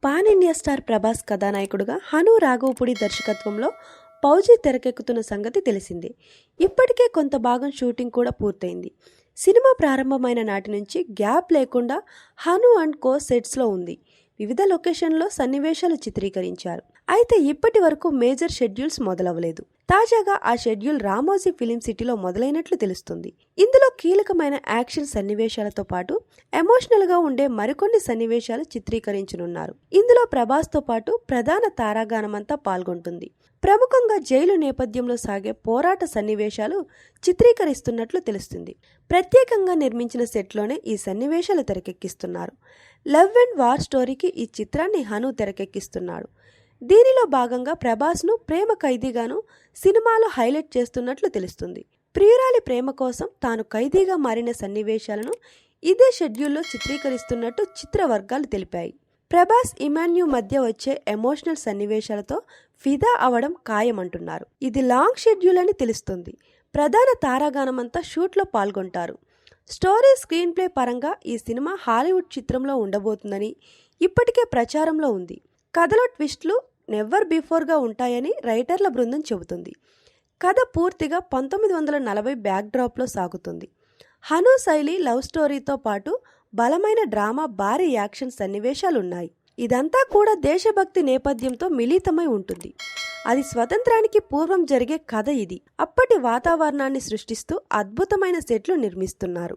Pan India star Prabhas కథానాయకుడుగా హను రాఘవపూడి దర్శకత్వంలో ఫౌజీ తెరకెక్కుతున్న సంగతి తెలిసిందే. ఇప్పటికే కొంత భాగం షూటింగ్ కూడా పూర్తయింది. సినిమా ప్రారంభమైన నాటి నుంచి గ్యాప్ లేకుండా హను అండ్ కో సెట్స్లో ఉంది. వివిధ లొకేషన్లో సన్నివేశాలు చిత్రీకరించారు. అయితే ఇప్పటి వరకు మేజర్ షెడ్యూల్స్ మొదలవ్వలేదు. తాజాగా ఆ షెడ్యూల్ రామోజీ ఫిలిం సిటీలో మొదలైనట్లు తెలుస్తుంది. ఇందులో కీలకమైన యాక్షన్ సన్నివేశాలతో పాటు ఎమోషనల్ గా ఉండే మరికొన్ని సన్నివేశాలు చిత్రీకరించనున్నారు. ఇందులో ప్రభాస్ తో పాటు ప్రధాన తారాగానమంతా పాల్గొంటుంది. ప్రముఖంగా జైలు నేపథ్యంలో సాగే పోరాట సన్నివేశాలు చిత్రీకరిస్తున్నట్లు తెలుస్తుంది. ప్రత్యేకంగా నిర్మించిన సెట్లోనే ఈ సన్నివేశాలు తెరకెక్కిస్తున్నారు. లవ్ అండ్ వార్ స్టోరీకి ఈ చిత్రాన్ని హను తెరకెక్కిస్తున్నాడు. దీనిలో భాగంగా ప్రభాస్ను ప్రేమ ఖైదీగాను సినిమాలో హైలైట్ చేస్తున్నట్లు తెలుస్తుంది. ప్రియురాలి ప్రేమ కోసం తాను ఖైదీగా మారిన సన్నివేశాలను ఇదే షెడ్యూల్లో చిత్రీకరిస్తున్నట్టు చిత్ర వర్గాలు తెలిపాయి. ప్రభాస్ ఇమాన్యు మధ్య వచ్చే ఎమోషనల్ సన్నివేశాలతో ఫిదా అవడం ఖాయమంటున్నారు. ఇది లాంగ్ షెడ్యూల్ అని తెలుస్తుంది. ప్రధాన తారాగానమంతా షూట్లో పాల్గొంటారు. స్టోరీ స్క్రీన్ ప్లే పరంగా ఈ సినిమా హాలీవుడ్ చిత్రంలో ఉండబోతుందని ఇప్పటికే ప్రచారంలో ఉంది. కథలో ట్విస్ట్లు నెవర్ బిఫోర్గా ఉంటాయని రైటర్ల బృందం చెబుతుంది. కథ పూర్తిగా 1940 బ్యాక్డ్రాప్లో సాగుతుంది. హను శైలి లవ్ స్టోరీతో పాటు బలమైన డ్రామా, భారీ యాక్షన్ సన్నివేశాలున్నాయి. ఇదంతా కూడా దేశభక్తి నేపథ్యంతో మిళితమై ఉంటుంది. అది స్వతంత్రానికి పూర్వం జరిగే కథ ఇది. అప్పటి వాతావరణాన్ని సృష్టిస్తూ అద్భుతమైన సెట్లు నిర్మిస్తున్నారు.